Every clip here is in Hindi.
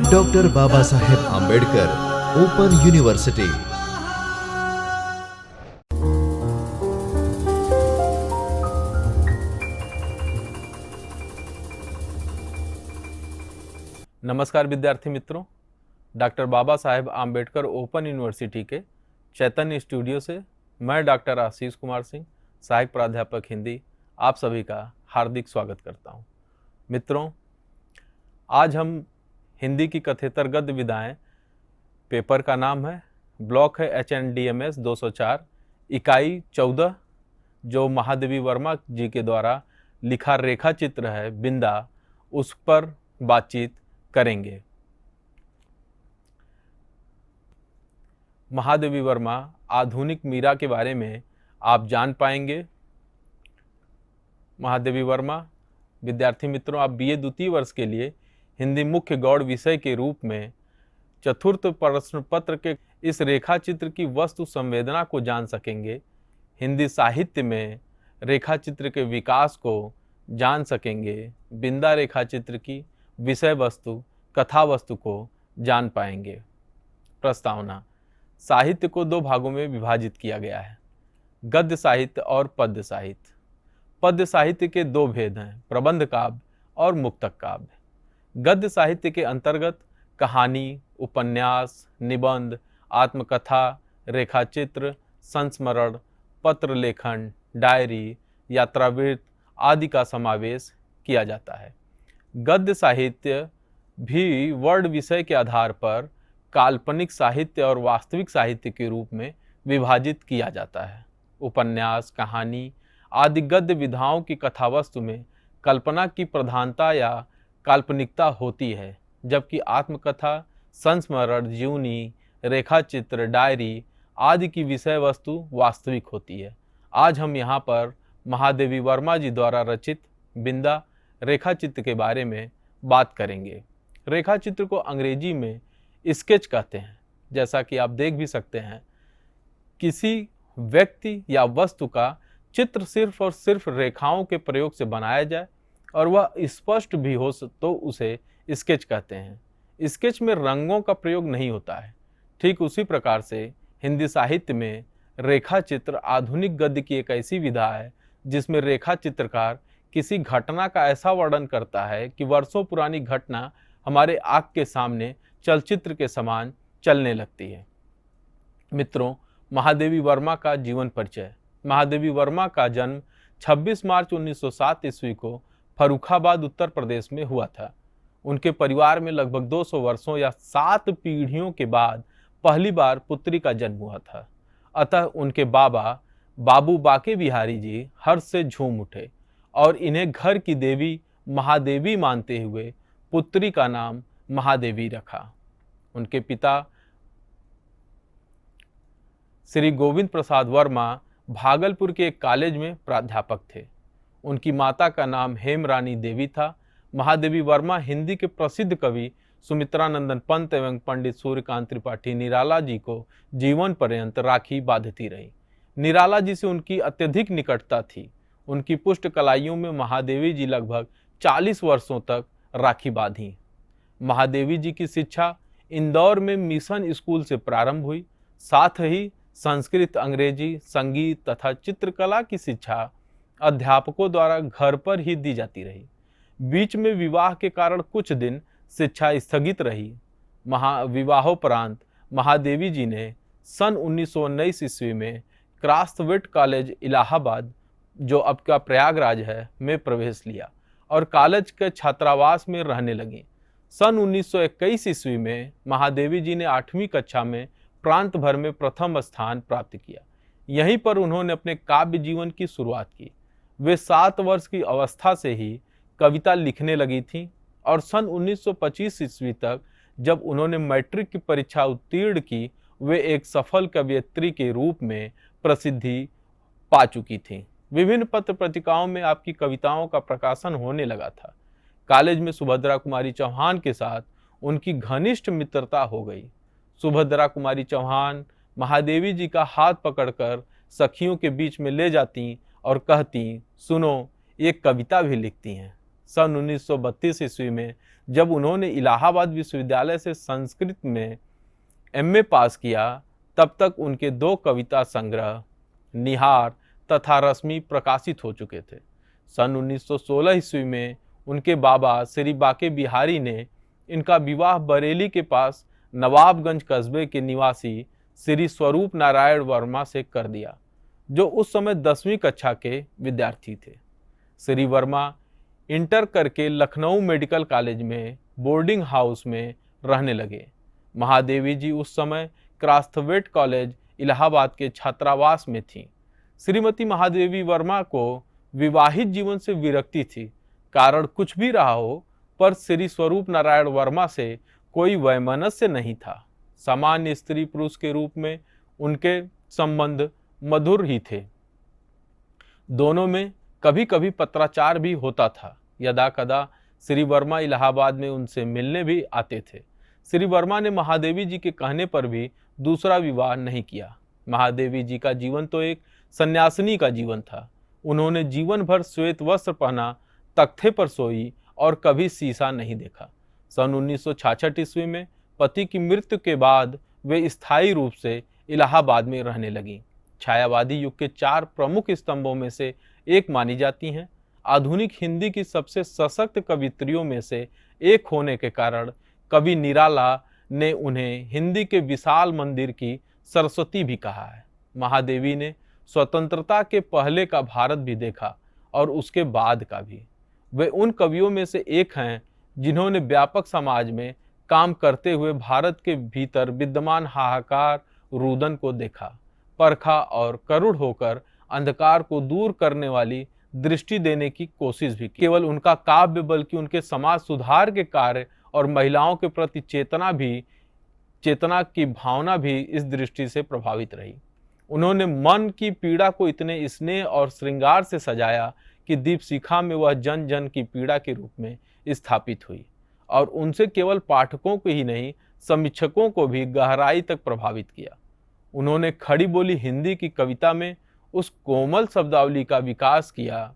Doctor Baba Saheb Ambedkar open university. नमस्कार विद्यार्थी मित्रों, doctor Baba Saheb Ambedkar open university के चैतन्य स्टूडियो से मैं डॉक्टर आशीष कुमार सिंह, सहायक प्राध्यापक हिंदी, आप सभी का हार्दिक स्वागत करता हूं। मित्रों, आज हम हिंदी की कथेतर गद्य विधाएं, पेपर का नाम है, ब्लॉक है HNDMS 204, इकाई 14, जो महादेवी वर्मा जी के द्वारा लिखा रेखा चित्र है बिंदा, उस पर बातचीत करेंगे। महादेवी वर्मा आधुनिक मीरा के बारे में आप जान पाएंगे। महादेवी वर्मा, विद्यार्थी मित्रों, आप BA द्वितीय वर्ष के लिए हिंदी मुख्य गौड़ विषय के रूप में चतुर्थ प्रश्न पत्र के इस रेखा चित्र की वस्तु संवेदना को जान सकेंगे। हिंदी साहित्य में रेखा चित्र के विकास को जान सकेंगे। बिंदा रेखा चित्र की विषय वस्तु, कथा वस्तु को जान पाएंगे। प्रस्तावना: साहित्य को दो भागों में विभाजित किया गया है, गद्य साहित्य और पद्य साहित्य। पद्य साहित्य के दो भेद हैं, प्रबंध काव्य और मुक्तक काव्य। गद्य साहित्य के अंतर्गत कहानी, उपन्यास, निबंध, आत्मकथा, रेखाचित्र, संस्मरण, पत्र लेखन, डायरी, यात्रावृत्त आदि का समावेश किया जाता है। गद्य साहित्य भी वर्ण विषय के आधार पर काल्पनिक साहित्य और वास्तविक साहित्य के रूप में विभाजित किया जाता है। उपन्यास, कहानी आदि गद्य विधाओं की कथावस्तु में कल्पना की प्रधानता या काल्पनिकता होती है, जबकि आत्मकथा, संस्मरण, जीवनी, रेखाचित्र, डायरी आदि की विषय वस्तु वास्तविक होती है। आज हम यहाँ पर महादेवी वर्मा जी द्वारा रचित बिंदा रेखाचित्र के बारे में बात करेंगे। रेखाचित्र को अंग्रेजी में स्केच कहते हैं। जैसा कि आप देख भी सकते हैं, किसी व्यक्ति या वस्तु का चित्र सिर्फ और सिर्फ रेखाओं के प्रयोग से बनाया जाए और वह स्पष्ट भी हो तो उसे स्केच कहते हैं। स्केच में रंगों का प्रयोग नहीं होता है। ठीक उसी प्रकार से हिंदी साहित्य में रेखा चित्र आधुनिक गद्य की एक ऐसी विधा है जिसमें रेखा चित्रकार किसी घटना का ऐसा वर्णन करता है कि वर्षों पुरानी घटना हमारे आँख के सामने चलचित्र के समान चलने लगती है। मित्रों, महादेवी वर्मा का जीवन परिचय। महादेवी वर्मा का जन्म 26 मार्च 1907 ईस्वी को फर्रुखाबाद, उत्तर प्रदेश में हुआ था। उनके परिवार में लगभग 200 वर्षों या 7 पीढ़ियों के बाद पहली बार पुत्री का जन्म हुआ था। अतः उनके बाबू बाके बिहारी जी हर्ष से झूम उठे और इन्हें घर की देवी महादेवी मानते हुए पुत्री का नाम महादेवी रखा। उनके पिता श्री गोविंद प्रसाद वर्मा भागलपुर के एक कॉलेज में प्राध्यापक थे। उनकी माता का नाम हेमरानी देवी था। महादेवी वर्मा हिंदी के प्रसिद्ध कवि सुमित्रानंदन पंत एवं पंडित सूर्यकांत त्रिपाठी निराला जी को जीवन पर्यंत राखी बांधती रही। निराला जी से उनकी अत्यधिक निकटता थी। उनकी पुष्ट कलाइयों में महादेवी जी लगभग 40 वर्षों तक राखी बांधी। महादेवी जी की शिक्षा इंदौर में मिशन स्कूल से प्रारंभ हुई। साथ ही संस्कृत, अंग्रेजी, संगीत तथा चित्रकला की शिक्षा अध्यापकों द्वारा घर पर ही दी जाती रही। बीच में विवाह के कारण कुछ दिन शिक्षा स्थगित रही। विवाहोपरांत महादेवी जी ने सन 1919 ईस्वी में क्रास्थवेट कॉलेज इलाहाबाद, जो अब का प्रयागराज है, में प्रवेश लिया और कॉलेज के छात्रावास में रहने लगी। सन 1921 ईस्वी में महादेवी जी ने 8वीं कक्षा में प्रांत भर में प्रथम स्थान प्राप्त किया। यहीं पर उन्होंने अपने काव्य जीवन की शुरुआत की। वे 7 वर्ष की अवस्था से ही कविता लिखने लगी थीं और सन 1925 ईस्वी तक जब उन्होंने मैट्रिक की परीक्षा उत्तीर्ण की, वे एक सफल कवयित्री के रूप में प्रसिद्धि पा चुकी थीं। विभिन्न पत्र पत्रिकाओं में आपकी कविताओं का प्रकाशन होने लगा था। कॉलेज में सुभद्रा कुमारी चौहान के साथ उनकी घनिष्ठ मित्रता हो गई। सुभद्रा कुमारी चौहान महादेवी जी का हाथ पकड़कर सखियों के बीच में ले जाती और कहती, सुनो, एक कविता भी लिखती हैं। सन 1932 ईस्वी में जब उन्होंने इलाहाबाद विश्वविद्यालय से संस्कृत में एमए पास किया, तब तक उनके 2 कविता संग्रह निहार तथा रश्मि प्रकाशित हो चुके थे। सन 1916 ईस्वी में उनके बाबा श्री बाके बिहारी ने इनका विवाह बरेली के पास नवाबगंज कस्बे के निवासी श्री स्वरूप नारायण वर्मा से कर दिया, जो उस समय 10वीं कक्षा के विद्यार्थी थे। श्री वर्मा इंटर करके लखनऊ मेडिकल कॉलेज में बोर्डिंग हाउस में रहने लगे। महादेवी जी उस समय क्रास्थवेट कॉलेज इलाहाबाद के छात्रावास में थीं। श्रीमती महादेवी वर्मा को विवाहित जीवन से विरक्ति थी। कारण कुछ भी रहा हो, पर श्री स्वरूप नारायण वर्मा से कोई वैमनस्य नहीं था। सामान्य स्त्री पुरुष के रूप में उनके संबंध मधुर ही थे। दोनों में कभी कभी पत्राचार भी होता था। यदा कदा श्री वर्मा इलाहाबाद में उनसे मिलने भी आते थे। श्री वर्मा ने महादेवी जी के कहने पर भी दूसरा विवाह नहीं किया। महादेवी जी का जीवन तो एक सन्यासिनी का जीवन था। उन्होंने जीवन भर श्वेत वस्त्र पहना, तख्ते पर सोई और कभी शीशा नहीं देखा। सन 1966 ईस्वी में पति की मृत्यु के बाद वे स्थायी रूप से इलाहाबाद में रहने लगीं। छायावादी युग के 4 प्रमुख स्तंभों में से एक मानी जाती हैं। आधुनिक हिंदी की सबसे सशक्त कवित्रियों में से एक होने के कारण कवि निराला ने उन्हें हिंदी के विशाल मंदिर की सरस्वती भी कहा है। महादेवी ने स्वतंत्रता के पहले का भारत भी देखा और उसके बाद का भी। वे उन कवियों में से एक हैं जिन्होंने व्यापक समाज में काम करते हुए भारत के भीतर विद्यमान हाहाकार रुदन को देखा, परखा और करुण होकर अंधकार को दूर करने वाली दृष्टि देने की कोशिश भी की। केवल उनका काव्य बल्कि उनके समाज सुधार के कार्य और महिलाओं के प्रति चेतना की भावना भी इस दृष्टि से प्रभावित रही। उन्होंने मन की पीड़ा को इतने स्नेह और श्रृंगार से सजाया कि दीपशिखा में वह जन जन की पीड़ा के रूप में स्थापित हुई और उनसे केवल पाठकों को ही नहीं, समीक्षकों को भी गहराई तक प्रभावित किया। उन्होंने खड़ी बोली हिंदी की कविता में उस कोमल शब्दावली का विकास किया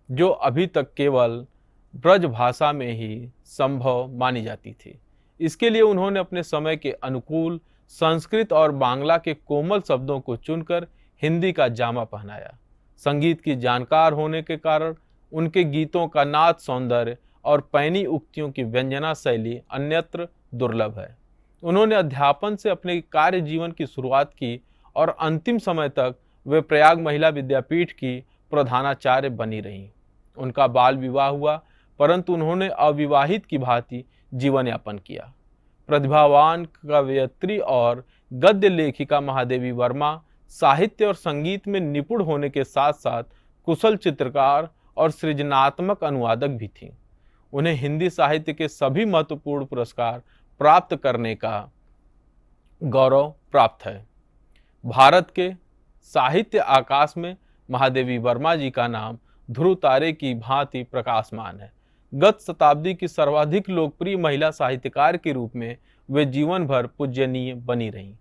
जो अभी तक केवल ब्रज भाषा में ही संभव मानी जाती थी। इसके लिए उन्होंने अपने समय के अनुकूल संस्कृत और बांग्ला के कोमल शब्दों को चुनकर हिंदी का जामा पहनाया। संगीत की जानकार होने के कारण उनके गीतों का नाद सौंदर्य और पैनी उक्तियों की व्यंजना शैली अन्यत्र दुर्लभ है। उन्होंने अध्यापन से अपने कार्य जीवन की शुरुआत की और अंतिम समय तक वे प्रयाग महिला विद्यापीठ की प्रधानाचार्य बनी रहीं। उनका बाल विवाह हुआ, परंतु उन्होंने अविवाहित की भांति जीवन यापन किया। प्रतिभावान कवयित्री और गद्य लेखिका महादेवी वर्मा साहित्य और संगीत में निपुण होने के साथ साथ कुशल चित्रकार और सृजनात्मक अनुवादक भी थीं। उन्हें हिंदी साहित्य के सभी महत्वपूर्ण पुरस्कार प्राप्त करने का गौरव प्राप्त है। भारत के साहित्य आकाश में महादेवी वर्मा जी का नाम ध्रुव तारे की भांति प्रकाशमान है। गत शताब्दी की सर्वाधिक लोकप्रिय महिला साहित्यकार के रूप में वे जीवन भर पूजनीय बनी रहीं।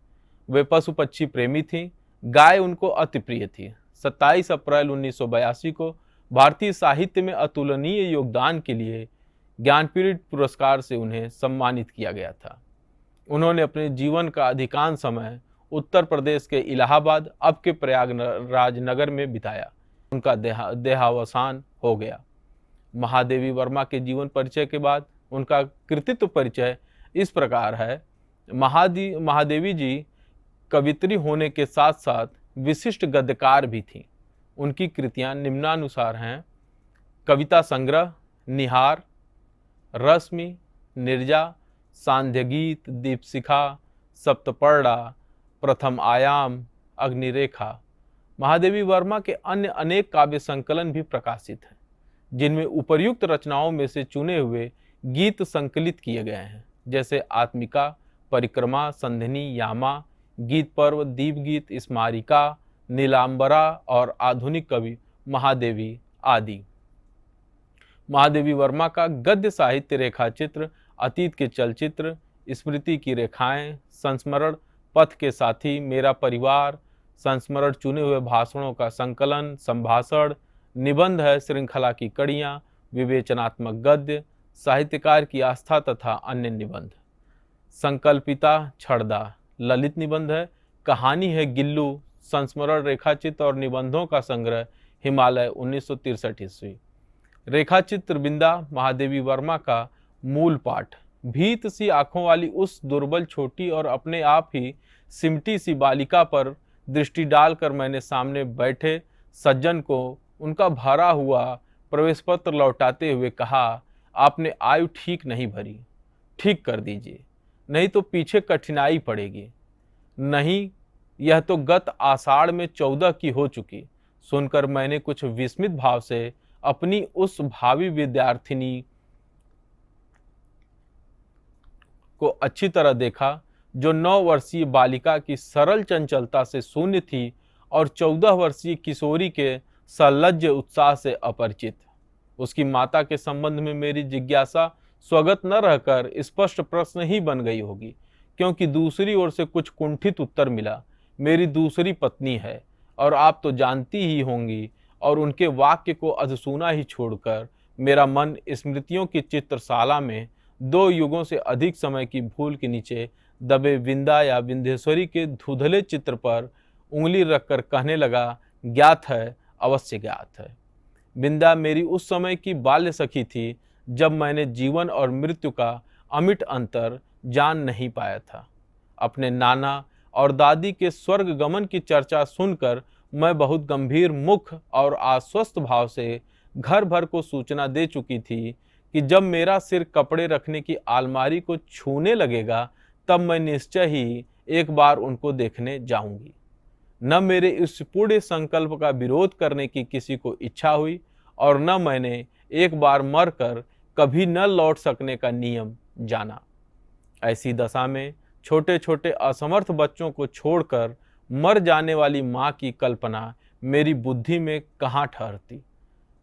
वे पशु पक्षी प्रेमी थीं। गाय उनको अति प्रिय थी। 27 अप्रैल 1982 को भारतीय साहित्य में अतुलनीय योगदान के लिए ज्ञानपीठ पुरस्कार से उन्हें सम्मानित किया गया था। उन्होंने अपने जीवन का अधिकांश समय उत्तर प्रदेश के इलाहाबाद, अब के प्रयागराज नगर में बिताया। उनका देहावसान हो गया। महादेवी वर्मा के जीवन परिचय के बाद उनका कृतित्व परिचय इस प्रकार है। महादेवी जी कवित्री होने के साथ साथ विशिष्ट गद्यकार भी थीं। उनकी कृतियां निम्नानुसार हैं: कविता संग्रह निहार, रश्मि, निर्जा, सांध्य गीत, दीपशिखा, सप्तपर्णा, प्रथम आयाम, अग्निरेखा। महादेवी वर्मा के अन्य अनेक काव्य संकलन भी प्रकाशित हैं, जिनमें उपर्युक्त रचनाओं में से चुने हुए गीत संकलित किए गए हैं, जैसे आत्मिका, परिक्रमा, संधिनी, यामा, गीत पर्व, दीप गीत, स्मारिका, नीलांबरा और आधुनिक कवि महादेवी आदि। महादेवी वर्मा का गद्य साहित्य रेखाचित्र, अतीत के चलचित्र, स्मृति की रेखाएं, संस्मरण, पथ के साथी, मेरा परिवार, संस्मरण, चुने हुए भाषणों का संकलन, संभाषण, निबंध है, श्रृंखला की कड़ियाँ, विवेचनात्मक गद्य, साहित्यकार की आस्था तथा अन्य निबंध। संकल्पिता छड़दा ललित निबंध है। कहानी है गिल्लू, संस्मरण रेखाचित्र और निबंधों का संग्रह, हिमालय 1963 ईस्वी। रेखाचित्र बिंदा महादेवी वर्मा का मूल पाठ। भीत सी आंखों वाली उस दुर्बल, छोटी और अपने आप ही सिमटी सी बालिका पर दृष्टि डालकर मैंने सामने बैठे सज्जन को उनका भरा हुआ प्रवेश पत्र लौटाते हुए कहा, आपने आयु ठीक नहीं भरी, ठीक कर दीजिए, नहीं तो पीछे कठिनाई पड़ेगी। नहीं, यह तो गत आषाढ़ में 14 की हो चुकी। सुनकर मैंने कुछ विस्मित भाव से अपनी उस भावी विद्यार्थिनी को अच्छी तरह देखा, जो 9 वर्षीय बालिका की सरल चंचलता से शून्य थी और 14 वर्षीय किशोरी के सलज्ज उत्साह से अपरिचित। उसकी माता के संबंध में मेरी जिज्ञासा स्वगत न रहकर स्पष्ट प्रश्न ही बन गई होगी, क्योंकि दूसरी ओर से कुछ कुंठित उत्तर मिला, मेरी दूसरी पत्नी है और आप तो जानती ही होंगी। और उनके वाक्य को अधसुना ही छोड़कर मेरा मन स्मृतियों की चित्रशाला में 2 युगों से अधिक समय की भूल के नीचे दबे विंदा या विंध्येश्वरी के धुंधले चित्र पर उंगली रखकर कहने लगा, ज्ञात है, अवश्य ज्ञात है। विंदा मेरी उस समय की बाल्य सखी थी जब मैंने जीवन और मृत्यु का अमिट अंतर जान नहीं पाया था। अपने नाना और दादी के स्वर्ग गमन की चर्चा सुनकर मैं बहुत गंभीर मुख और आश्वस्त भाव से घर भर को सूचना दे चुकी थी कि जब मेरा सिर कपड़े रखने की अलमारी को छूने लगेगा तब मैं निश्चय ही एक बार उनको देखने जाऊंगी। न मेरे इस पूर्ण संकल्प का विरोध करने की किसी को इच्छा हुई और न मैंने एक बार मरकर कभी न लौट सकने का नियम जाना। ऐसी दशा में छोटे छोटे असमर्थ बच्चों को छोड़कर मर जाने वाली माँ की कल्पना मेरी बुद्धि में कहाँ ठहरती।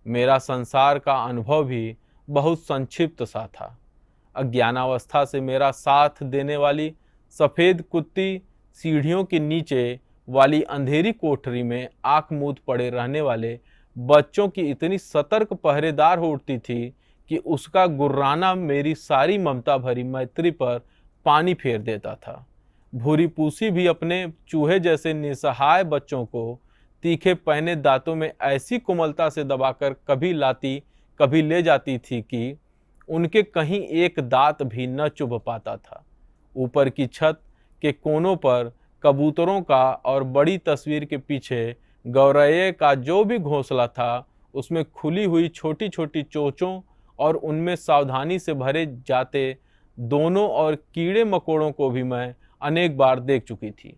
मेरा संसार का अनुभव भी बहुत संक्षिप्त सा था। अज्ञानावस्था से मेरा साथ देने वाली सफ़ेद कुत्ती सीढ़ियों के नीचे वाली अंधेरी कोठरी में आंख मूंद पड़े रहने वाले बच्चों की इतनी सतर्क पहरेदार हो उठती थी कि उसका गुर्राना मेरी सारी ममता भरी मैत्री पर पानी फेर देता था। भूरी पूसी भी अपने चूहे जैसे निसहाय बच्चों को तीखे पहने दांतों में ऐसी कोमलता से दबाकर कभी लाती कभी ले जाती थी कि उनके कहीं एक दांत भी न चुभ पाता था। ऊपर की छत के कोनों पर कबूतरों का और बड़ी तस्वीर के पीछे गौरैये का जो भी घोंसला था, उसमें खुली हुई छोटी छोटी चोंचों और उनमें सावधानी से भरे जाते दोनों और कीड़े मकोड़ों को भी मैं अनेक बार देख चुकी थी।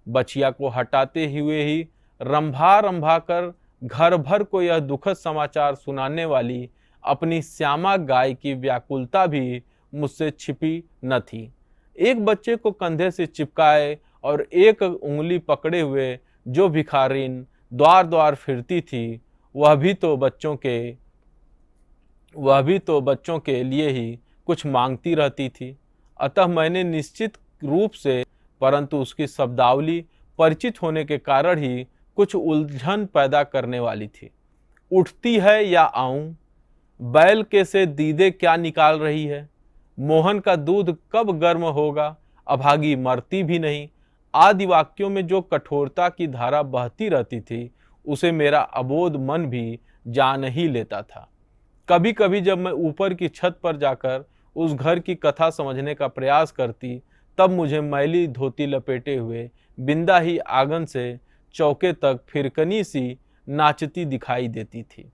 बछिया को हटाते हुए ही रंभा रंभा कर घर भर को यह दुखद समाचार सुनाने वाली अपनी श्यामा गाय की व्याकुलता भी मुझसे छिपी न थी। एक बच्चे को कंधे से चिपकाए और एक उंगली पकड़े हुए जो भिखारिन द्वार द्वार फिरती थी, वह भी तो बच्चों के लिए ही कुछ मांगती रहती थी। अतः मैंने निश्चित रूप से, परंतु उसकी शब्दावली परिचित होने के कारण ही कुछ उलझन पैदा करने वाली थी। उठती है या आऊं, बैल के से दीदे क्या निकाल रही है, मोहन का दूध कब गर्म होगा, अभागी मरती भी नहीं, आदि वाक्यों में जो कठोरता की धारा बहती रहती थी, उसे मेरा अबोध मन भी जान ही लेता था। कभी कभी जब मैं ऊपर की छत पर जाकर उस घर की कथा समझने का प्रयास करती, तब मुझे मैली धोती लपेटे हुए बिंदा ही आंगन से चौके तक फिरकनी सी नाचती दिखाई देती थी।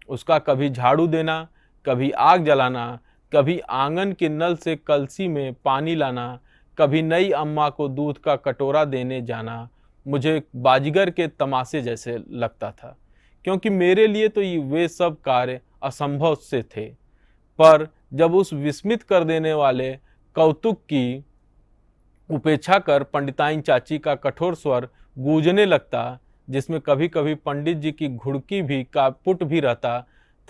उसका कभी झाड़ू देना, कभी आग जलाना, कभी आंगन के नल से कलसी में पानी लाना, कभी नई अम्मा को दूध का कटोरा देने जाना मुझे बाजीगर के तमाशे जैसे लगता था, क्योंकि मेरे लिए तो वे सब कार्य असंभव से थे। पर जब उस विस्मित कर देने वाले कौतुक की उपेक्षा कर पंडिताइन चाची का कठोर स्वर गूंजने लगता, जिसमें कभी कभी पंडित जी की घुड़की भी का पुट भी रहता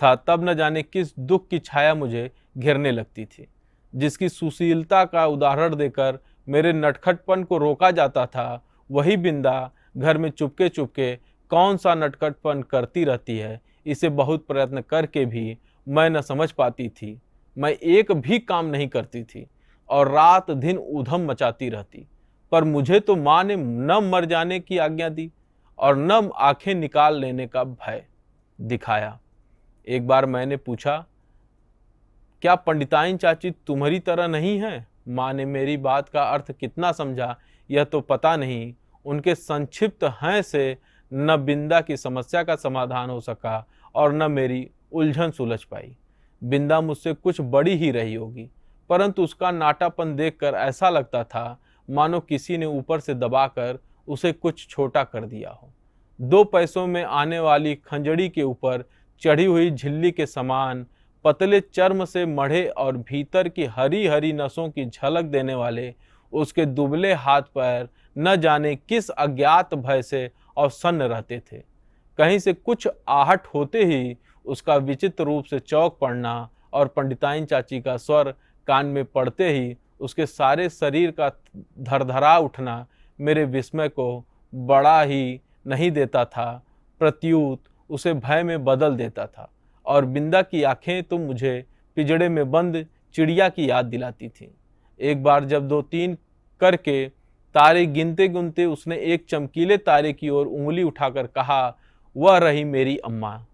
था, तब न जाने किस दुख की छाया मुझे घेरने लगती थी, जिसकी सुशीलता का उदाहरण देकर मेरे नटखटपन को रोका जाता था। वही बिंदा घर में चुपके चुपके कौन सा नटखटपन करती रहती है, इसे बहुत प्रयत्न करके भी मैं न समझ पाती थी। मैं एक भी काम नहीं करती थी और रात दिन ऊधम मचाती रहती। पर मुझे तो माँ ने न मर जाने की आज्ञा दी और न आंखें निकाल लेने का भय दिखाया। एक बार मैंने पूछा, क्या पंडिताइन चाची तुम्हारी तरह नहीं है? माँ ने मेरी बात का अर्थ कितना समझा यह तो पता नहीं। उनके संक्षिप्त हैं से न बिंदा की समस्या का समाधान हो सका और न मेरी उलझन सुलझ पाई। बिंदा मुझसे कुछ बड़ी ही रही होगी, परंतु उसका नाटापन देखकर ऐसा लगता था मानो किसी ने ऊपर से दबाकर उसे कुछ छोटा कर दिया हो। 2 पैसों में आने वाली खंजड़ी के ऊपर चढ़ी हुई झिल्ली के समान पतले चर्म से मढ़े और भीतर की हरी हरी नसों की झलक देने वाले उसके दुबले हाथ पैर न जाने किस अज्ञात भय से अवसन्न रहते थे। कहीं से कुछ आहट होते ही उसका विचित्र रूप से चौंक पड़ना और पंडिताइन चाची का स्वर कान में पड़ते ही उसके सारे शरीर का धरधरा उठना मेरे विस्मय को बड़ा ही नहीं देता था, प्रत्युत उसे भय में बदल देता था। और बिंदा की आंखें तो मुझे पिंजड़े में बंद चिड़िया की याद दिलाती थी। एक बार जब 2-3 करके तारे गिनते गिनते उसने एक चमकीले तारे की ओर उंगली उठाकर कहा, वह रही मेरी अम्मा।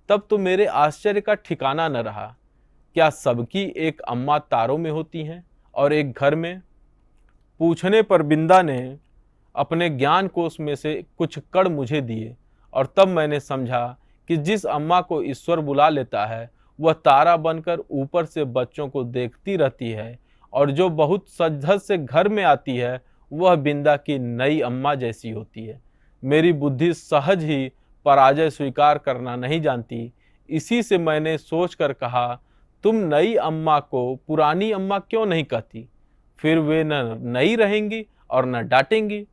तब तो मेरे आश्चर्य का ठिकाना न रहा। क्या सबकी एक अम्मा तारों में होती हैं और एक घर में? पूछने पर बिंदा ने अपने ज्ञान कोष में से कुछ कण मुझे दिए और तब मैंने समझा कि जिस अम्मा को ईश्वर बुला लेता है वह तारा बनकर ऊपर से बच्चों को देखती रहती है, और जो बहुत सजधज से घर में आती है वह बिंदा की नई अम्मा जैसी होती है। मेरी बुद्धि सहज ही पराजय स्वीकार करना नहीं जानती। इसी से मैंने सोचकर कहा, तुम नई अम्मा को पुरानी अम्मा क्यों नहीं कहती? फिर वे न नई रहेंगी और न डांटेंगी।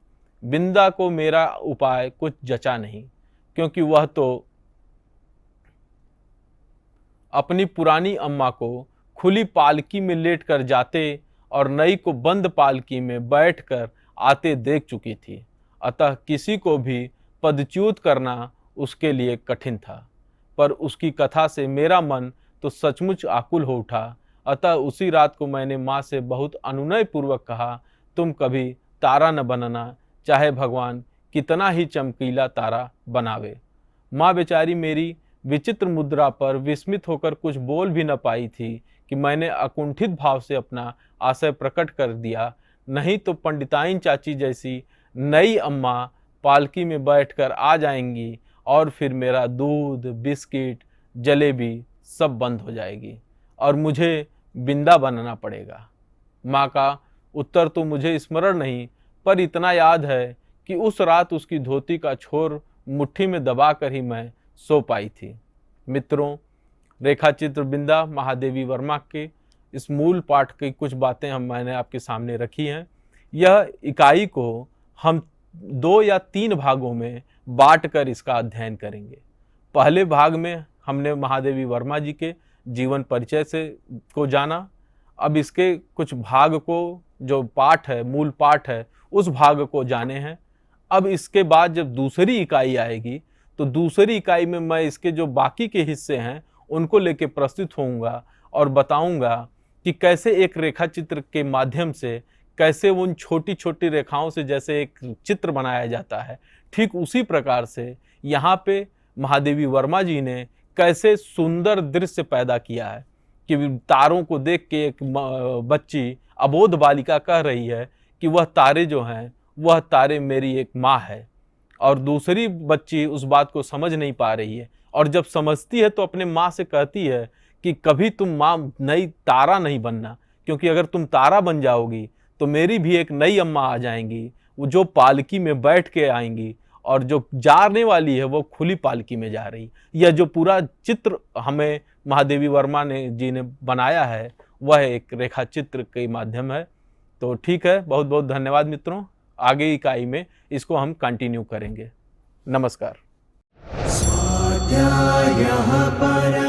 बिंदा को मेरा उपाय कुछ जचा नहीं, क्योंकि वह तो अपनी पुरानी अम्मा को खुली पालकी में लेट कर जाते और नई को बंद पालकी में बैठकर आते देख चुकी थी। अतः किसी को भी पदच्युत करना उसके लिए कठिन था। पर उसकी कथा से मेरा मन तो सचमुच आकुल हो उठा। अतः उसी रात को मैंने माँ से बहुत अनुनय पूर्वक कहा, तुम कभी तारा न बनना, चाहे भगवान कितना ही चमकीला तारा बनावे। माँ बेचारी मेरी विचित्र मुद्रा पर विस्मित होकर कुछ बोल भी न पाई थी कि मैंने अकुंठित भाव से अपना आशय प्रकट कर दिया, नहीं तो पंडिताइन चाची जैसी नई अम्मा पालकी में बैठकर आ जाएंगी और फिर मेरा दूध, बिस्किट, जलेबी सब बंद हो जाएगी और मुझे बिंदा बनना पड़ेगा। माँ का उत्तर तो मुझे स्मरण नहीं, पर इतना याद है कि उस रात उसकी धोती का छोर मुट्ठी में दबाकर ही मैं सो पाई थी। मित्रों, रेखाचित्र बिंदा महादेवी वर्मा के इस मूल पाठ की कुछ बातें मैंने आपके सामने रखी हैं। यह इकाई को हम 2 या 3 भागों में बांटकर इसका अध्ययन करेंगे। पहले भाग में हमने महादेवी वर्मा जी के जीवन परिचय से को जाना। अब इसके कुछ भाग को, जो पाठ है, मूल पाठ है, उस भाग को जाने हैं। अब इसके बाद जब दूसरी इकाई आएगी तो दूसरी इकाई में मैं इसके जो बाकी के हिस्से हैं उनको लेके प्रस्तुत होऊंगा और बताऊंगा कि कैसे एक रेखा चित्र के माध्यम से, कैसे उन छोटी छोटी रेखाओं से जैसे एक चित्र बनाया जाता है, ठीक उसी प्रकार से यहाँ पे महादेवी वर्मा जी ने कैसे सुंदर दृश्य पैदा किया है कि तारों को देख के एक बच्ची, अबोध बालिका कह रही है कि वह तारे जो हैं वह तारे मेरी एक माँ है, और दूसरी बच्ची उस बात को समझ नहीं पा रही है, और जब समझती है तो अपने माँ से कहती है कि कभी तुम माँ नई तारा नहीं बनना, क्योंकि अगर तुम तारा बन जाओगी तो मेरी भी एक नई अम्मा आ जाएंगी, वो जो पालकी में बैठ के आएंगी, और जो जाने वाली है वो खुली पालकी में जा रही। यह जो पूरा चित्र हमें महादेवी वर्मा जी ने बनाया है वह एक रेखा चित्र के माध्यम है। तो ठीक है, बहुत बहुत धन्यवाद मित्रों। आगे इकाई में इसको हम कंटिन्यू करेंगे। नमस्कार। स्वाध्यायः परः